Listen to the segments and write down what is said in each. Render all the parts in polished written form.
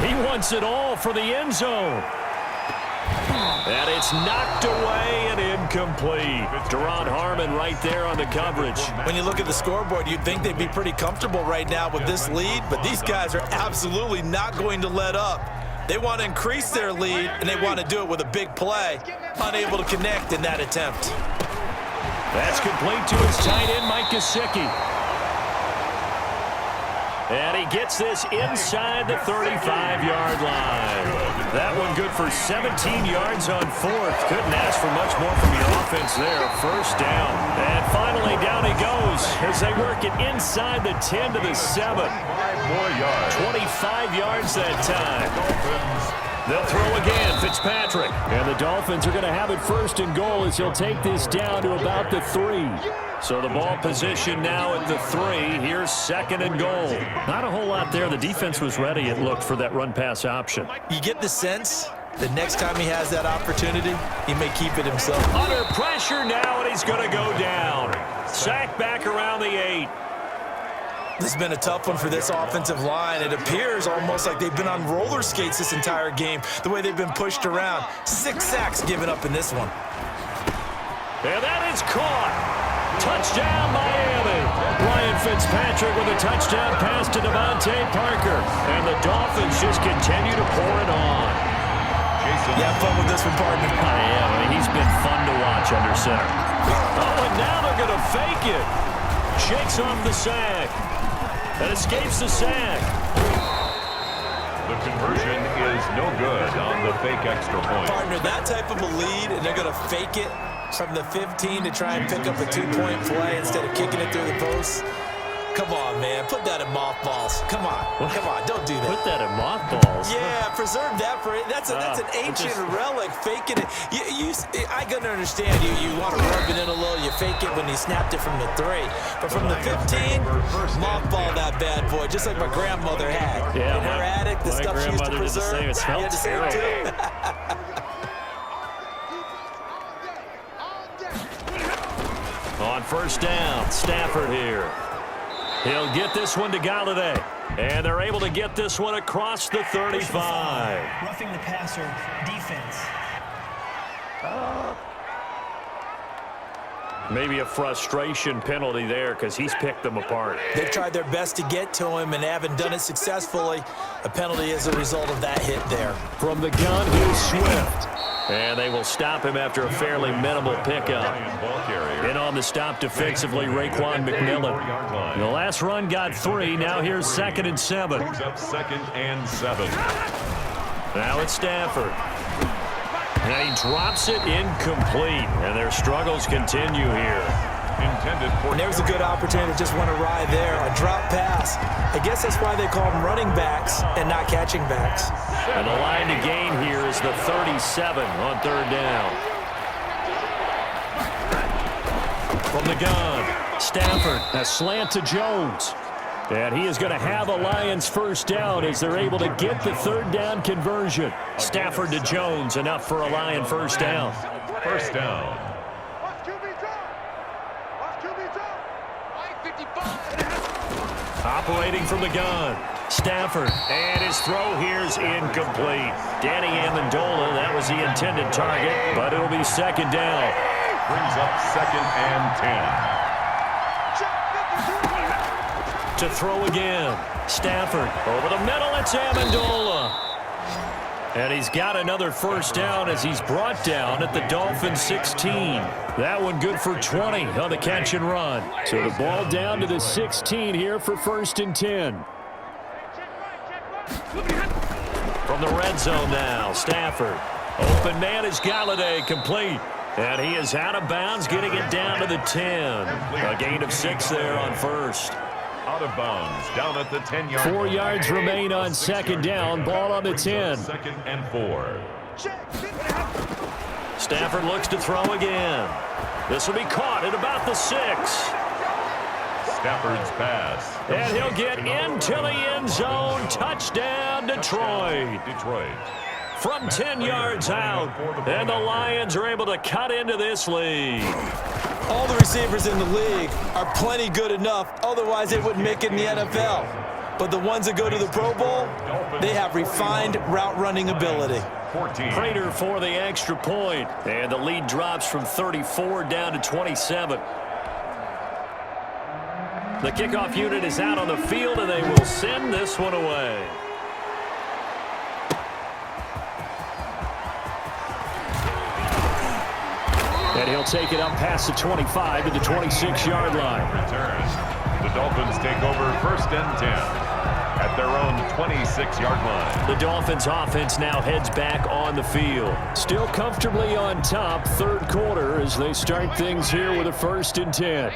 He wants it all for the end zone. And it's knocked away and incomplete. Deron Harmon right there on the coverage. When you look at the scoreboard, you'd think they'd be pretty comfortable right now with this lead, but these guys are absolutely not going to let up. They want to increase their lead, and they want to do it with a big play. Unable to connect in that attempt. That's complete to his tight end, Mike Gesicki. And he gets this inside the 35-yard line. That one good for 17 yards on fourth. Couldn't ask for much more from your offense there. First down. And finally down he goes as they work it inside the 10 to the 7. 5 more yards. 25 yards that time. They'll throw again, Fitzpatrick. And the Dolphins are going to have it first and goal as he'll take this down to about the 3. So the ball position now at the 3. Here's second and goal. Not a whole lot there. The defense was ready, it looked, for that run-pass option. You get the sense the next time he has that opportunity, he may keep it himself. Under pressure now, and he's going to go down. Sack back around the 8. This has been a tough one for this offensive line. It appears almost like they've been on roller skates this entire game, the way they've been pushed around. 6 sacks given up in this one. And that is caught. Touchdown, Miami. Ryan Fitzpatrick with a touchdown pass to Devontae Parker. And the Dolphins just continue to pour it on. You have fun with this one, partner. I am. I mean, he's been fun to watch under center. Oh, and now they're going to fake it. Shakes off the sack. And escapes the sack. The conversion is no good on the fake extra point. Partner, that type of a lead, and they're going to fake it from the 15 to try and pick up a 2-point play instead of kicking it through the post. Come on, man. Put that in mothballs. Come on. Come on. Don't do that. Put that in mothballs. Yeah, preserve that for it. That's an ancient relic. Faking it. I can understand you want to rub it in a little. You fake it when he snapped it from the 3. But from the 15, mothball that bad boy, just like my grandmother had. Yeah, in her attic, the stuff she used to preserve. It smelled terrible. On first down, Stafford here. He'll get this one to Galladay. And they're able to get this one across the 35. Roughing the passer, defense. Maybe a frustration penalty there because he's picked them apart. They've tried their best to get to him and haven't done it successfully. A penalty as a result of that hit there. From the gun, here's Swift. And they will stop him after a fairly minimal pickup. In on the stop defensively, Raekwon McMillan. The last run got 3. Now here's 2nd and 7. Brings up 2nd and 7. Now it's Stafford. And he drops it incomplete. And their struggles continue here. Intended for. And there's a good opportunity to just want to ride there. A drop pass. I guess that's why they call them running backs and not catching backs. And the line to gain here is the 37 on 3rd down. From the gun, Stafford, a slant to Jones. And he is going to have a Lions first down as they're able to get the 3rd down conversion. Stafford to Jones, enough for a Lion first down. First down. Operating from the gun, Stafford, and his throw here's incomplete. Danny Amendola, that was the intended target, but it'll be 2nd down. Brings up 2nd and 10. To throw again, Stafford over the middle, it's Amendola. And he's got another first down as he's brought down at the Dolphins 16. That one good for 20 on the catch and run. So the ball down to the 16 here for 1st and 10. From the red zone now, Stafford. Open man is Galladay, complete. And he is out of bounds, getting it down to the 10. A gain of 6 there on first. Out of bounds, down at the 10-yard line. 4 yards remain on 2nd down. Ball on the 10. 2nd and 4. Stafford looks to throw again. This will be caught at about the 6. Stafford's pass. And he'll get into the end zone. Touchdown, Detroit. From 10 yards out. And the Lions are able to cut into this lead. All the receivers in the league are plenty good enough. Otherwise, they wouldn't make it in the NFL. but the ones that go to the Pro Bowl, they have refined route running ability. Prater for the extra point, and the lead drops from 34 down to 27. The kickoff unit is out on the field, and they will send this one away. And he'll take it up past the 25 to the 26-yard line. The Dolphins take over 1st and 10 at their own 26-yard line. The Dolphins offense now heads back on the field. Still comfortably on top, 3rd quarter, as they start things here with a 1st and 10.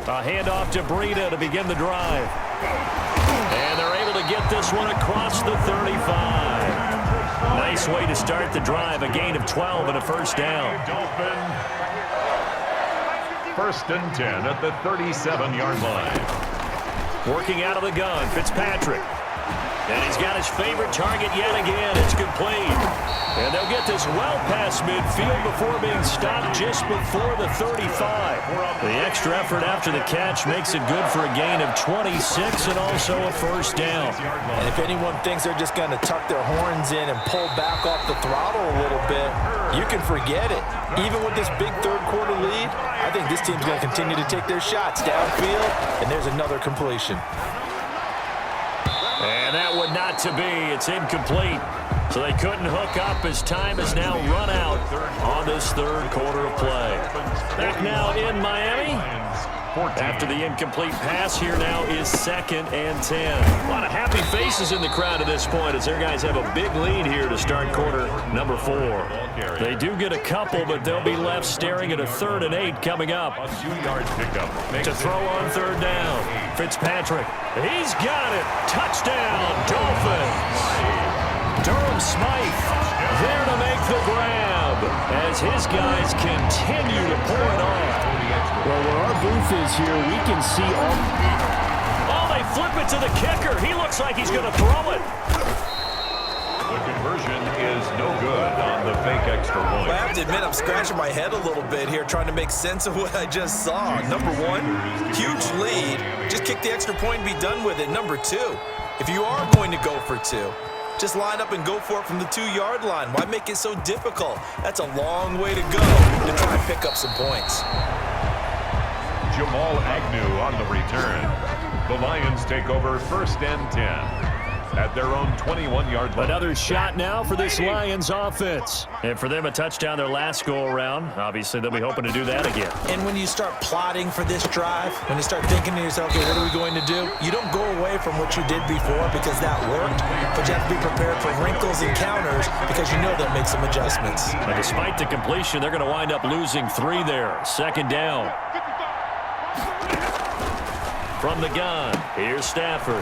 A handoff to Breida to begin the drive. And they're able to get this one across the 35. Nice way to start the drive, a gain of 12 and a 1st down. 1st and 10 at the 37-yard line. Working out of the gun, Fitzpatrick. And he's got his favorite target yet again. It's complete. And they'll get this well past midfield before being stopped just before the 35. The extra effort after the catch makes it good for a gain of 26 and also a 1st down. And if anyone thinks they're just going to tuck their horns in and pull back off the throttle a little bit, you can forget it. Even with this big 3rd quarter lead, I think this team's going to continue to take their shots downfield, and there's another completion. And that one not to be. It's incomplete. So they couldn't hook up as time has now run out on this 3rd quarter of play. Back now in Miami. After the incomplete pass, here now is 2nd and 10. A lot of happy faces in the crowd at this point as their guys have a big lead here to start quarter number 4. They do get a couple, but they'll be left staring at a 3rd and 8 coming up. A 2-yard pickup. To throw on 3rd down. Fitzpatrick. He's got it. Touchdown, Dolphins. Durham Smythe there to make the grab as his guys continue to pour it on. Well, where our booth is here, we can see all... Oh, they flip it to the kicker. He looks like he's going to throw it. The conversion is no good on the fake extra point. Well, I have to admit, I'm scratching my head a little bit here trying to make sense of what I just saw. Number 1, huge lead. Just kick the extra point and be done with it. Number 2, if you are going to go for 2, just line up and go for it from the 2-yard line. Why make it so difficult? That's a long way to go to try and pick up some points. Jamal Agnew on the return. The Lions take over 1st and 10 at their own 21-yard line. Another shot now for this Lions offense. And for them, a touchdown their last go-around. Obviously, they'll be hoping to do that again. And when you start plotting for this drive, when you start thinking to yourself, okay, what are we going to do? You don't go away from what you did before because that worked, but you have to be prepared for wrinkles and counters because you know they'll make some adjustments. And despite the completion, they're going to wind up losing 3 there. 2nd down. From the gun, here's Stafford.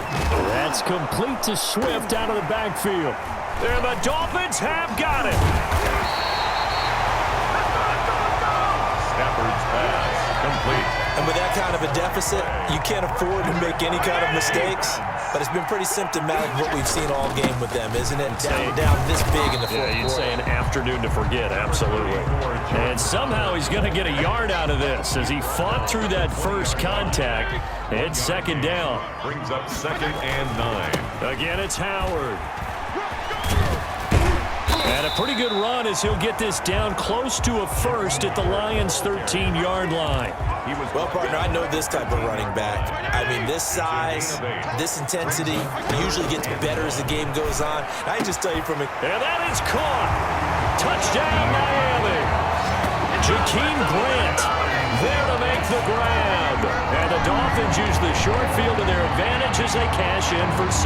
That's complete to Swift out of the backfield. And the Dolphins have got it. Stafford's pass complete. And with that kind of a deficit, you can't afford to make any kind of mistakes. But it's been pretty symptomatic of what we've seen all game with them, isn't it? Down this big in the 4th quarter. You'd say an afternoon to forget, absolutely. And somehow he's going to get a yard out of this as he fought through that first contact. It's 2nd down. Brings up 2nd and 9. Again, it's Howard. And a pretty good run as he'll get this down close to a 1st at the Lions' 13-yard line. Well, partner, I know this type of running back. I mean, this size, this intensity usually gets better as the game goes on. I just tell you from it. And that is caught. Touchdown, Miami. Jakeem Grant there to make the grab. And the Dolphins use the short field to their advantage as they cash in for 6.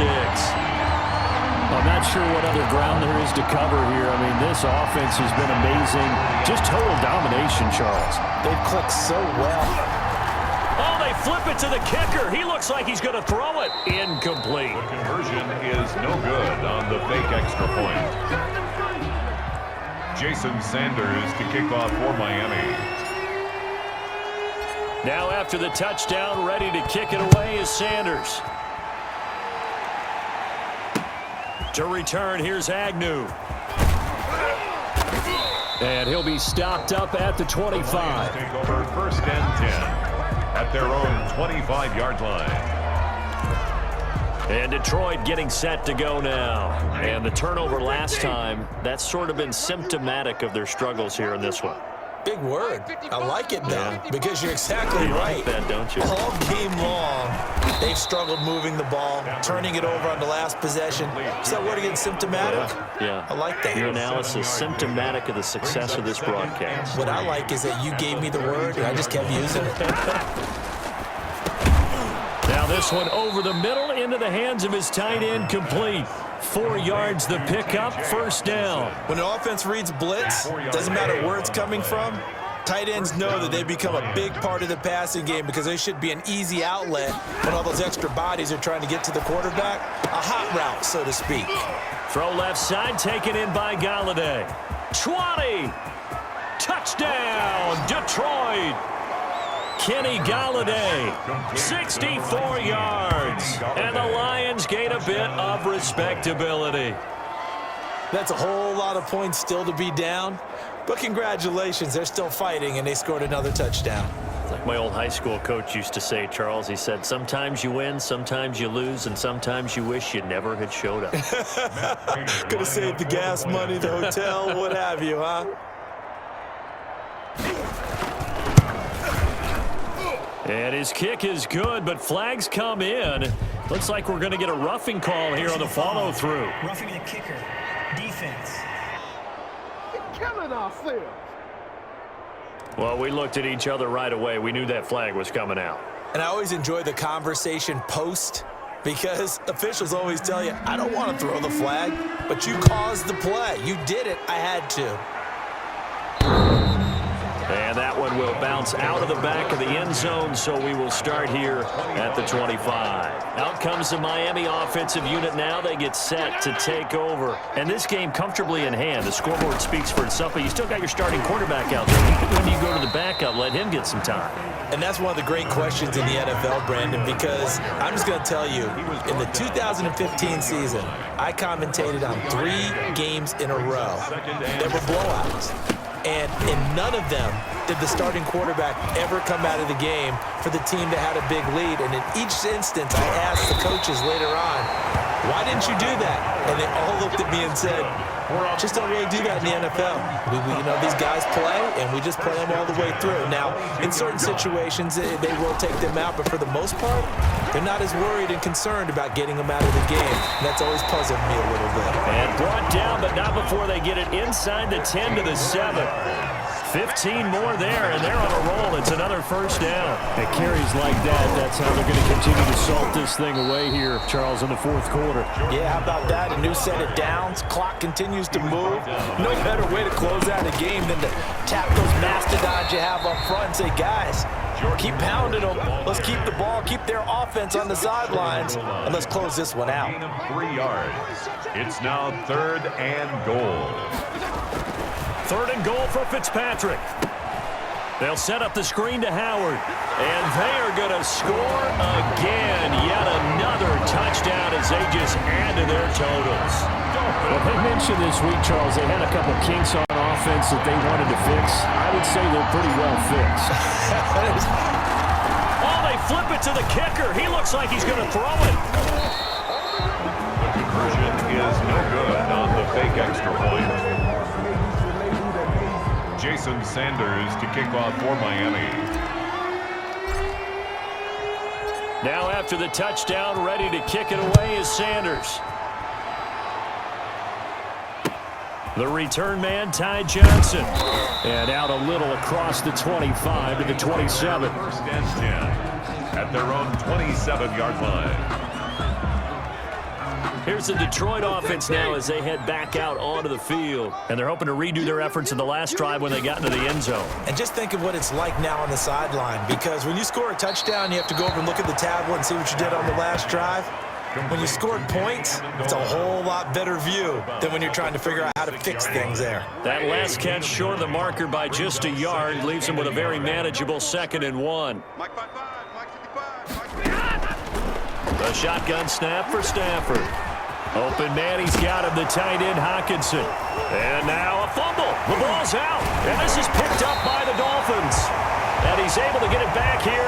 I'm not sure what other ground there is to cover here. I mean, this offense has been amazing. Just total domination, Charles. They've clicked so well. Oh, they flip it to the kicker. He looks like he's going to throw it. Incomplete. The conversion is no good on the fake extra point. Jason Sanders to kick off for Miami. Now after the touchdown, ready to kick it away is Sanders. To return, here's Agnew. And he'll be stopped up at the 25. Take over first and 10 at their own 25-yard line. And Detroit getting set to go now. And the turnover last time, that's sort of been symptomatic of their struggles here in this one. Big word. I like it, though, because you're exactly You right. like that, don't you? All game long, they've struggled moving the ball, turning it over on the last possession. Is that word again, symptomatic? Yeah. I like that. Your analysis symptomatic of the success of this broadcast. What I like is that you gave me the word, and I just kept using it. Now this one over the middle into the hands of his tight end, complete. 4 yards the pickup, first down. When an offense reads blitz, doesn't matter where it's coming from, tight ends know that they become a big part of the passing game because they should be an easy outlet when all those extra bodies are trying to get to the quarterback. A hot route, so to speak. Throw left side, taken in by Galladay. 20. Touchdown, Detroit. Kenny Galladay, 64 yards. And the Lions gain a bit of respectability. That's a whole lot of points still to be down. But congratulations, they're still fighting, and they scored another touchdown. Like my old high school coach used to say, Charles, he said, sometimes you win, sometimes you lose, and sometimes you wish you never had showed up. Could have saved the gas money, the hotel, what have you, huh? And his kick is good, but flags come in. Looks like we're going to get a roughing call here on the follow-through. Roughing the kicker. Defense. Killing ourselves. Well, we looked at each other right away. We knew that flag was coming out. And I always enjoy the conversation post because officials always tell you, I don't want to throw the flag, but you caused the play. You did it. I had to. And that one will bounce out of the back of the end zone, so we will start here at the 25. Out comes the Miami offensive unit now. They get set to take over. And this game comfortably in hand. The scoreboard speaks for itself, but you still got your starting quarterback out there. When do you go to the backup? Let him get some time. And that's one of the great questions in the NFL, Brandon, because I'm just going to tell you, in the 2015 season, I commentated on 3 games in a row that were blowouts. And in none of them did the starting quarterback ever come out of the game for the team that had a big lead. And in each instance, I asked the coaches later on, why didn't you do that? And they all looked at me and said, just don't really do that in the NFL. You know, these guys play, and we just play them all the way through. Now, in certain situations, they will take them out, but for the most part, they're not as worried and concerned about getting them out of the game. And that's always puzzled me a little bit. And brought down, but not before they get it inside the 10 to the 7. 15 more there, and they're on a roll. It's another first down. At carries like that, that's how they're going to continue to salt this thing away here, Charles, in the fourth quarter. Yeah, how about that? A new set of downs. Clock continues to move. No better way to close out a game than to tap those mastodons you have up front and say, guys, keep pounding them. Let's keep the ball, keep their offense on the sidelines, and let's close this one out. Gain of 3 yards. It's now 3rd and goal. 3rd and goal for Fitzpatrick. They'll set up the screen to Howard. And they are going to score again. Yet another touchdown as they just add to their totals. Well, they mentioned this week, Charles, they had a couple kinks on offense that they wanted to fix. I would say they're pretty well fixed. Oh, they flip it to the kicker. He looks like he's going to throw it. The conversion is no good on the fake extra point. Jason Sanders to kick off for Miami. Now after the touchdown, ready to kick it away is Sanders. The return man, Ty Johnson. And out a little across the 25 to the 27. 1st and 10 at their own 27-yard line. Here's the Detroit offense now as they head back out onto the field. And they're hoping to redo their efforts in the last drive when they got into the end zone. And just think of what it's like now on the sideline, because when you score a touchdown, you have to go over and look at the tablet and see what you did on the last drive. When you scored points, it's a whole lot better view than when you're trying to figure out how to fix things there. That last catch short of the marker by just a yard leaves him with a very manageable 2nd and 1. The shotgun snap for Stafford. Open man, he's got him, the tight end, Hockenson. And now a fumble. The ball's out. And this is picked up by the Dolphins. And he's able to get it back here.